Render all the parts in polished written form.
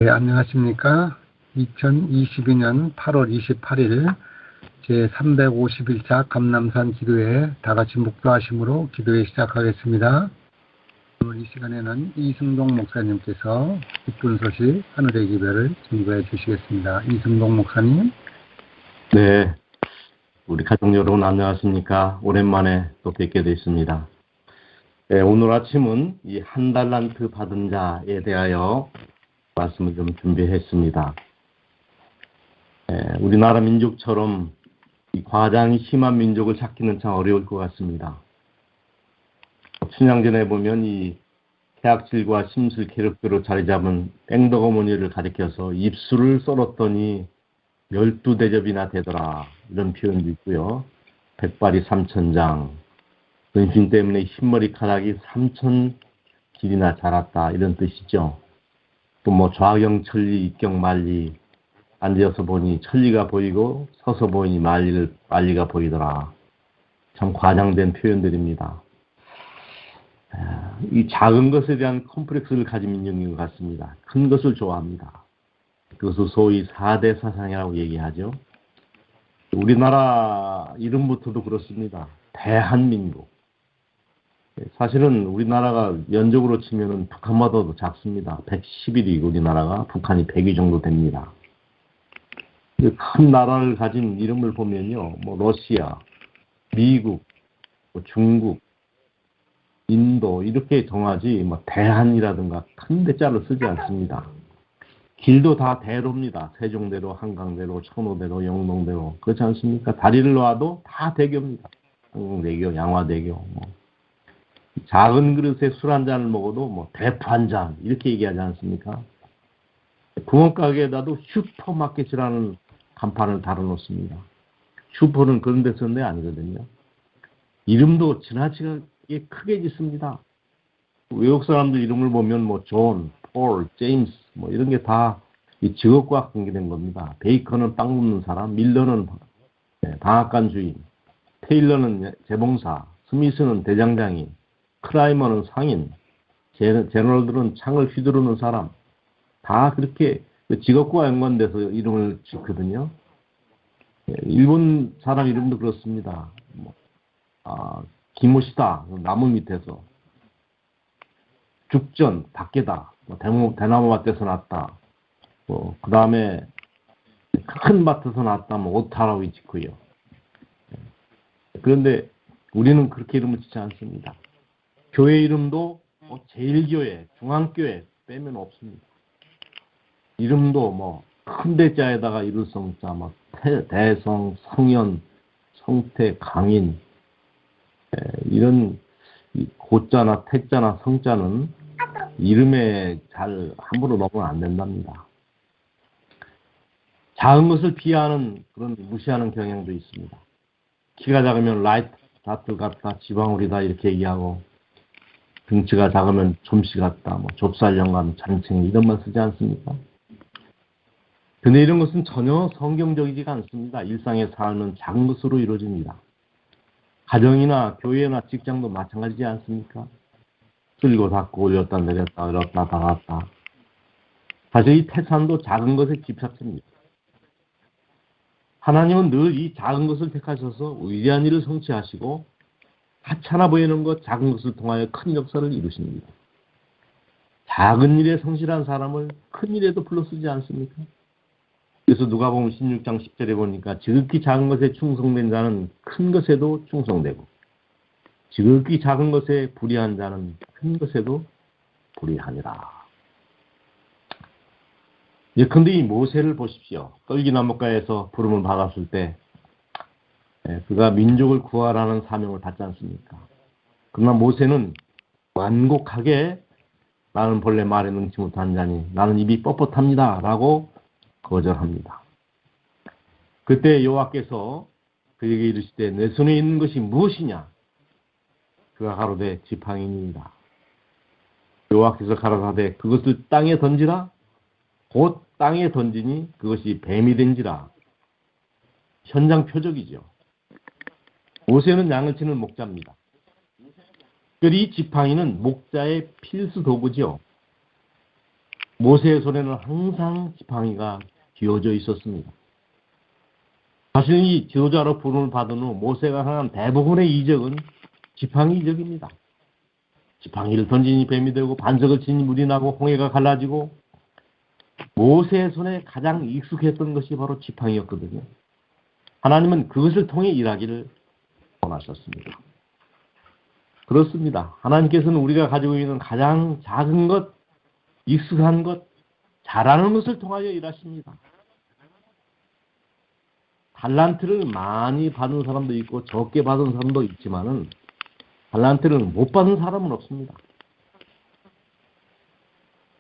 네, 안녕하십니까. 2022년 8월 28일 제351차 감남산 기도회 다같이 묵도하심으로 기도회 시작하겠습니다. 오늘 이 시간에는 이승동 목사님께서 기쁜 소식 하늘의 기별을 증거해 주시겠습니다. 이승동 목사님. 네, 우리 가족 여러분 안녕하십니까. 오랜만에 또 뵙게 됐습니다. 네, 오늘 아침은 이 한 달란트 받은 자에 대하여 말씀을 좀 준비했습니다. 우리나라 민족처럼 이 과장이 심한 민족을 찾기는 참 어려울 것 같습니다. 춘향전에 보면 이 태악질과 심술 괴력대로 자리 잡은 땡덕어머니를 가리켜서 입술을 썰었더니 12대접이나 되더라, 이런 표현도 있고요. 백발이 3천장, 근심 때문에 흰머리카락이 3,000길이나 자랐다, 이런 뜻이죠. 또 뭐 좌경천리 입경만리, 앉아서 보니 천리가 보이고 서서 보니 만리가 보이더라. 참 과장된 표현들입니다. 이 작은 것에 대한 컴플렉스를 가진 민족인 것 같습니다. 큰 것을 좋아합니다. 그것을 소위 4대 사상이라고 얘기하죠. 우리나라 이름부터도 그렇습니다. 대한민국. 사실은 우리나라가 면적으로 치면은 북한보다도 작습니다. 110일이 우리나라가, 북한이 100위 정도 됩니다. 큰 나라를 가진 이름을 보면요, 뭐 러시아, 미국, 뭐 중국, 인도 이렇게 정하지 뭐 대한이라든가 큰 대자를 쓰지 않습니다. 길도 다 대로입니다. 세종대로, 한강대로, 천호대로, 영동대로, 그렇지 않습니까? 다리를 놔도 다 대교입니다. 한강대교, 양화대교. 뭐. 작은 그릇에 술 한 잔을 먹어도 뭐 대프 한 잔 이렇게 얘기하지 않습니까? 구멍가게에다도 슈퍼마켓이라는 간판을 달아놓습니다. 슈퍼는 그런 데 쓰는 데 아니거든요. 이름도 지나치게 크게 짓습니다. 외국 사람들 이름을 보면 뭐 존, 폴, 제임스 뭐 이런 게 다 이 직업과 관계된 겁니다. 베이커는 빵 굽는 사람, 밀러는 방앗간 주인, 테일러는 재봉사, 스미스는 대장장이, 크라이머는 상인, 제너럴들은 창을 휘두르는 사람, 다 그렇게 직업과 연관돼서 이름을 짓거든요. 일본 사람 이름도 그렇습니다. 기모시다, 나무 밑에서. 죽전, 밖에다, 대나무 밭에서 났다. 그 다음에 큰 밭에서 났다, 오타라고 짓고요. 그런데 우리는 그렇게 이름을 짓지 않습니다. 교회 이름도 제일교회, 중앙교회 빼면 없습니다. 이름도 큰 대자에다가 이룰성자, 대성, 성현, 성태, 강인, 이런 고자나 태자나 성자는 이름에 잘 함부로 넣으면 안 된답니다. 작은 것을 비하하는 그런 무시하는 경향도 있습니다. 키가 작으면 라이트 다트 같다, 지방울이다 이렇게 얘기하고, 등치가 작으면 좀씨 같다, 좁쌀 영감, 잔챙이 이런 말 쓰지 않습니까? 근데 이런 것은 전혀 성경적이지가 않습니다. 일상의 삶은 작은 것으로 이루어집니다. 가정이나 교회나 직장도 마찬가지지 않습니까? 쓸고 닫고 올렸다 내렸다 올렸다 닫았다. 사실 이 태산도 작은 것에 집착합니다. 하나님은 늘 이 작은 것을 택하셔서 위대한 일을 성취하시고 하찮아 보이는 것, 작은 것을 통하여 큰 역사를 이루십니다. 작은 일에 성실한 사람을 큰 일에도 불러 쓰지 않습니까? 그래서 누가복음 16장 10절에 보니까 지극히 작은 것에 충성된 자는 큰 것에도 충성되고 지극히 작은 것에 불의한 자는 큰 것에도 불의하니라. 예컨대 이 모세를 보십시오. 떨기나무가에서 부름을 받았을 때 그가 민족을 구하라는 사명을 받지 않습니까? 그러나 모세는 완곡하게 나는 본래 말에 능치 못한 자니 나는 입이 뻣뻣합니다 라고 거절합니다. 그때 여호와께서 그에게 이르시되 내 손에 있는 것이 무엇이냐? 그가 가로되 지팡이니이다. 여호와께서 가라사대 그것을 땅에 던지라. 곧 땅에 던지니 그것이 뱀이 된지라. 현장 표적이죠. 모세는 양을 치는 목자입니다. 이 지팡이는 목자의 필수 도구죠. 모세의 손에는 항상 지팡이가 쥐어져 있었습니다. 자신이 지도자로 부름을 받은 후 모세가 향한 대부분의 이적은 지팡이 이적입니다. 지팡이를 던지니 뱀이 되고 반석을 치니 물이 나고 홍해가 갈라지고 모세의 손에 가장 익숙했던 것이 바로 지팡이였거든요. 하나님은 그것을 통해 일하기를 원하셨습니다. 그렇습니다. 하나님께서는 우리가 가지고 있는 가장 작은 것, 익숙한 것, 잘하는 것을 통하여 일하십니다. 달란트를 많이 받은 사람도 있고 적게 받은 사람도 있지만은 달란트를 못 받은 사람은 없습니다.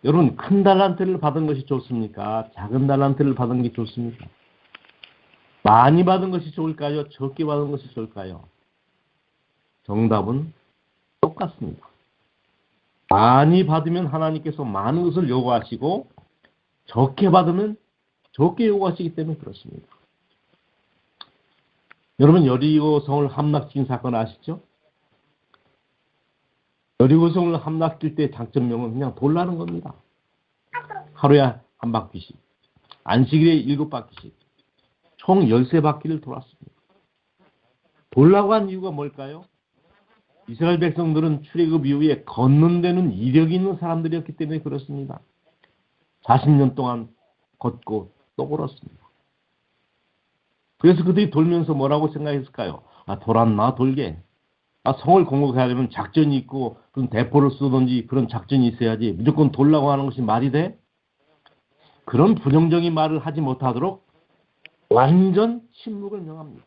여러분, 큰 달란트를 받은 것이 좋습니까? 작은 달란트를 받은 게 좋습니까? 많이 받은 것이 좋을까요? 적게 받은 것이 좋을까요? 정답은 똑같습니다. 많이 받으면 하나님께서 많은 것을 요구하시고 적게 받으면 적게 요구하시기 때문에 그렇습니다. 여러분, 여리고성을 함락시킨 사건 아시죠? 여리고성을 함락시킬 때 작전명은 그냥 돌라는 겁니다. 하루에 한 바퀴씩, 안식일에 7바퀴씩, 총 13바퀴를 돌았습니다. 돌라고 한 이유가 뭘까요? 이스라엘 백성들은 출애굽 이후에 걷는 데는 이력이 있는 사람들이었기 때문에 그렇습니다. 40년 동안 걷고 또 걸었습니다. 그래서 그들이 돌면서 뭐라고 생각했을까요? 돌았나 돌게. 성을 공격하려면 작전이 있고 그런 대포를 쏘든지 그런 작전이 있어야지 무조건 돌라고 하는 것이 말이 돼? 그런 부정적인 말을 하지 못하도록 완전 침묵을 명합니다.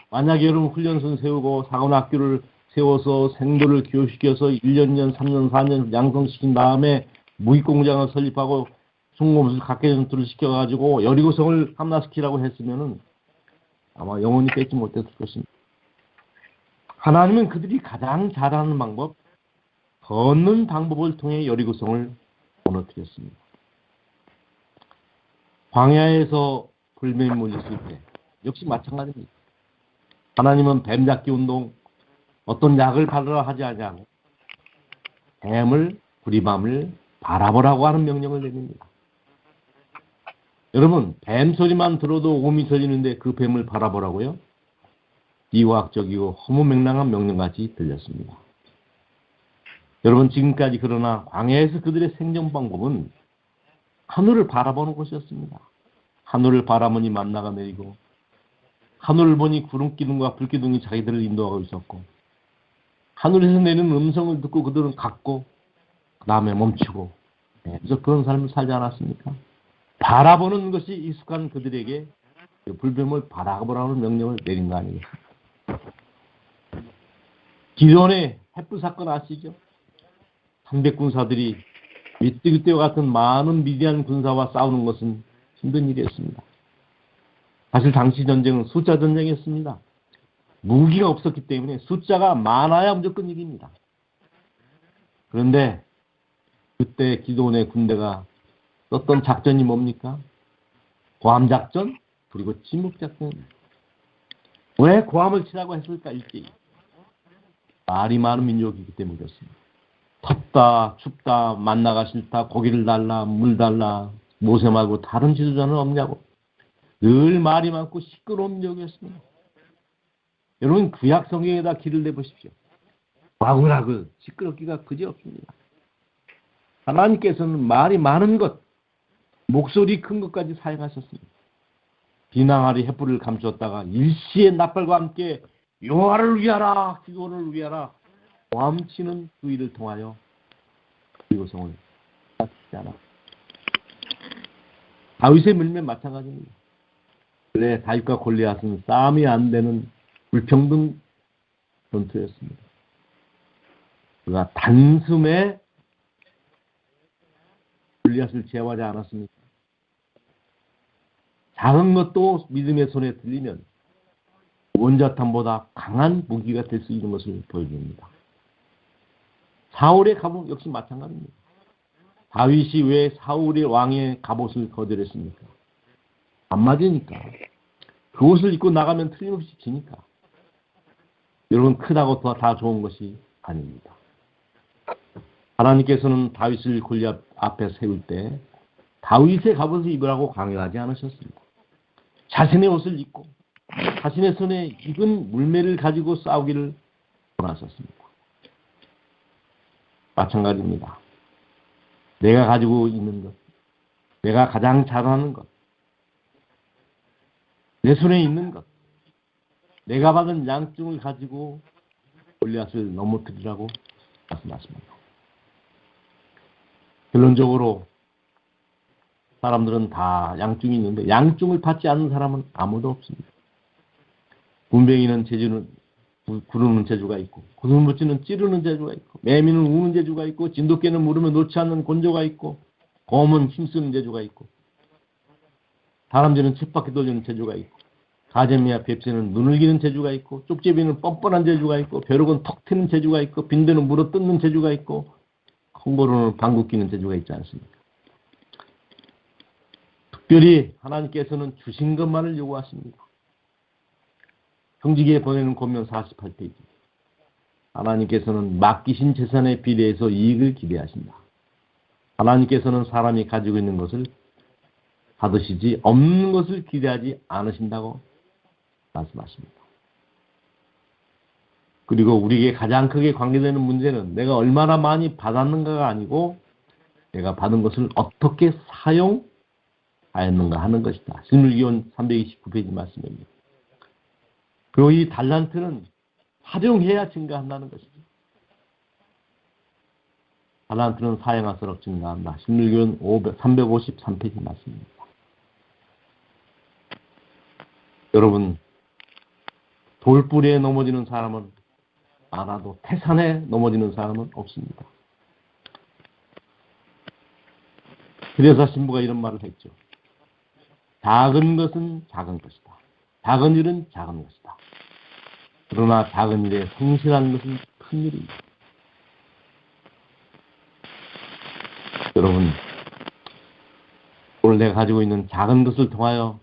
만약에 여러분 훈련소를 세우고 사관학교를 세워서 생도를 교육시켜서 1년, 3년, 4년 양성시킨 다음에 무기공장을 설립하고 중공무술 각개전투를 시켜가지고 여리고성을 함락시키라고 했으면은 아마 영원히 뺏지 못했을 것입니다. 하나님은 그들이 가장 잘하는 방법, 걷는 방법을 통해 여리고성을 무너뜨렸습니다. 광야에서 불뱀이 몰렸을 때 역시 마찬가지입니다. 하나님은 뱀잡기 운동, 어떤 약을 바르라 하지 않냐고 뱀을, 구리밤을 바라보라고 하는 명령을 내립니다. 여러분, 뱀 소리만 들어도 오미 터지는데 그 뱀을 바라보라고요? 비과학적이고 허무맹랑한 명령같이 들렸습니다. 여러분, 지금까지 그러나 광야에서 그들의 생존 방법은 하늘을 바라보는 것이었습니다. 하늘을 바라보니 만나가 내리고 하늘을 보니 구름기둥과 불기둥이 자기들을 인도하고 있었고 하늘에서 내리는 음성을 듣고 그들은 갔고 그 다음에 멈추고 계속 그런 삶을 살지 않았습니까? 바라보는 것이 익숙한 그들에게 불뱀을 바라보라는 명령을 내린 거 아니겠습니까? 기존의 햇불 사건 아시죠? 300군사들이 미뜨기떼와 같은 많은 미디안 군사와 싸우는 것은 힘든 일이었습니다. 사실 당시 전쟁은 숫자 전쟁이었습니다. 무기가 없었기 때문에 숫자가 많아야 무조건 이깁니다. 그런데 그때 기도원의 군대가 썼던 작전이 뭡니까? 고함작전 그리고 침묵작전. 왜 고함을 치라고 했을까? 일제히 말이 많은 민족이기 때문에 그렇습니다. 덥다 춥다 만나가 싫다 고기를 달라 물 달라 모세 말고 다른 지도자는 없냐고 늘 말이 많고 시끄러운 민족이었습니다. 여러분 구약 성경에다 길을 내보십시오. 와글와글 시끄럽기가 그지없습니다. 하나님께서는 말이 많은 것 목소리 큰 것까지 사용하셨습니다. 비낭아리 횃불을 감추었다가 일시의 낯발과 함께 여호와를 위하라 기도를 위하라 고함치는 그 일을 통하여 여리고성을 닫지 않아. 다윗의 밀면 마찬가지입니다. 그래 다윗과 골리앗은 싸움이 안 되는 불평등 전투였습니다. 그가 단숨에 골리앗을 제어하지 않았습니까? 작은 것도 믿음의 손에 들리면 원자탄보다 강한 무기가 될 수 있는 것을 보여줍니다. 사울의 갑옷 역시 마찬가지입니다. 다윗이 왜 사울의 왕의 갑옷을 거절했습니까? 안 맞으니까. 그 옷을 입고 나가면 틀림없이 지니까. 여러분 크다고 다 좋은 것이 아닙니다. 하나님께서는 다윗을 골리앗 앞에 세울 때 다윗의 갑옷을 입으라고 강요하지 않으셨습니다. 자신의 옷을 입고 자신의 손에 익은 물매를 가지고 싸우기를 원하셨습니다. 마찬가지입니다. 내가 가지고 있는 것, 내가 가장 잘하는 것, 내 손에 있는 것, 내가 받은 양증을 가지고 골리앗을 넘어뜨리라고 말씀하십니다. 결론적으로 사람들은 다 양증이 있는데 양증을 받지 않는 사람은 아무도 없습니다. 군뱅이는 구르는 재주가 있고 고슴도치는 찌르는 재주가 있고 매미는 우는 재주가 있고 진돗개는 물으면 놓지 않는 곤조가 있고 곰은 힘쓰는 재주가 있고 다람쥐는 쳇바퀴 돌리는 재주가 있고 가재미와 뱁새는 눈을 기는 재주가 있고 쪽제비는 뻔뻔한 재주가 있고 벼룩은 턱 트는 재주가 있고 빈대는 물어 뜯는 재주가 있고 콩고루는 방귀 뀌는 재주가 있지 않습니까? 특별히 하나님께서는 주신 것만을 요구하십니다. 형지기에 보내는 권면 48페이지. 하나님께서는 맡기신 재산에 비례해서 이익을 기대하신다. 하나님께서는 사람이 가지고 있는 것을 받으시지 없는 것을 기대하지 않으신다고 말씀하십니다. 그리고 우리에게 가장 크게 관계되는 문제는 내가 얼마나 많이 받았는가가 아니고 내가 받은 것을 어떻게 사용하였는가 하는 것이다. 신물기원 329페이지 말씀입니다. 그리고 이 달란트는 활용해야 증가한다는 것이죠. 달란트는 사용할수록 증가한다. 신물기원 353페이지 말씀입니다. 여러분, 돌뿌리에 넘어지는 사람은 많아도 태산에 넘어지는 사람은 없습니다. 그래서 신부가 이런 말을 했죠. 작은 것은 작은 것이다. 작은 일은 작은 것이다. 그러나 작은 일에 성실한 것은 큰 일입니다. 여러분, 오늘 내가 가지고 있는 작은 것을 통하여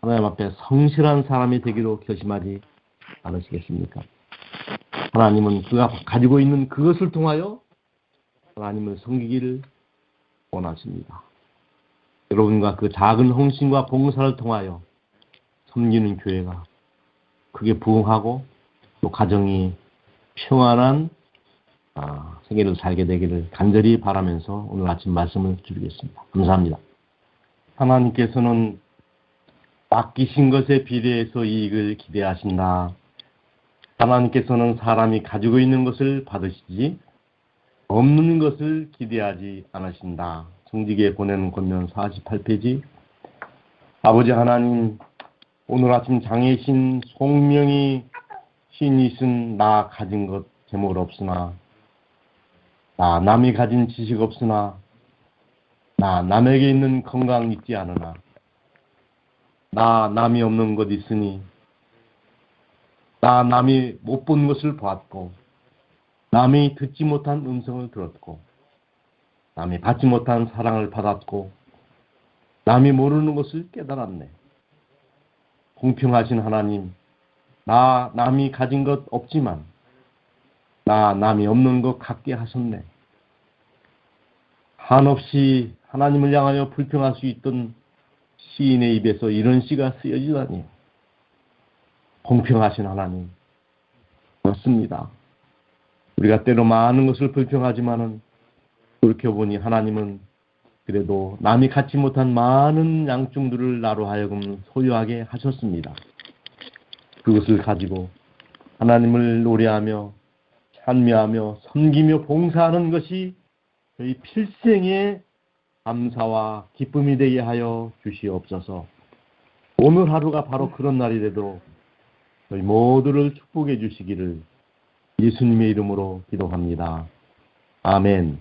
하나님 앞에 성실한 사람이 되기로 결심하지 않으시겠습니까? 하나님은 그가 가지고 있는 그것을 통하여 하나님을 섬기기를 원하십니다. 여러분과 그 작은 헌신과 봉사를 통하여 섬기는 교회가 크게 부흥하고 또 가정이 평안한 생애를 살게 되기를 간절히 바라면서 오늘 아침 말씀을 드리겠습니다. 감사합니다. 하나님께서는 맡기신 것에 비례해서 이익을 기대하신다. 하나님께서는 사람이 가지고 있는 것을 받으시지 없는 것을 기대하지 않으신다. 성지기에 보내는 권면 48페이지. 아버지 하나님, 오늘 아침 장애신 송명이 시인이 쓴 나 가진 것 제목 없으나 나 남이 가진 지식 없으나 나 남에게 있는 건강 있지 않으나 나 남이 없는 것 있으니 나 남이 못 본 것을 보았고 남이 듣지 못한 음성을 들었고 남이 받지 못한 사랑을 받았고 남이 모르는 것을 깨달았네. 공평하신 하나님, 나 남이 가진 것 없지만 나 남이 없는 것 같게 하셨네. 한없이 하나님을 향하여 불평할 수 있던 시인의 입에서 이런 시가 쓰여지다니. 공평하신 하나님, 맞습니다. 우리가 때로 많은 것을 불평하지만은 돌이켜보니 하나님은 그래도 남이 갖지 못한 많은 양중들을 나로 하여금 소유하게 하셨습니다. 그것을 가지고 하나님을 노래하며 찬미하며 섬기며 봉사하는 것이 저희 필생의 감사와 기쁨이 되게 하여 주시옵소서. 오늘 하루가 바로 그런 날이 되도록 저희 모두를 축복해 주시기를 예수님의 이름으로 기도합니다. 아멘.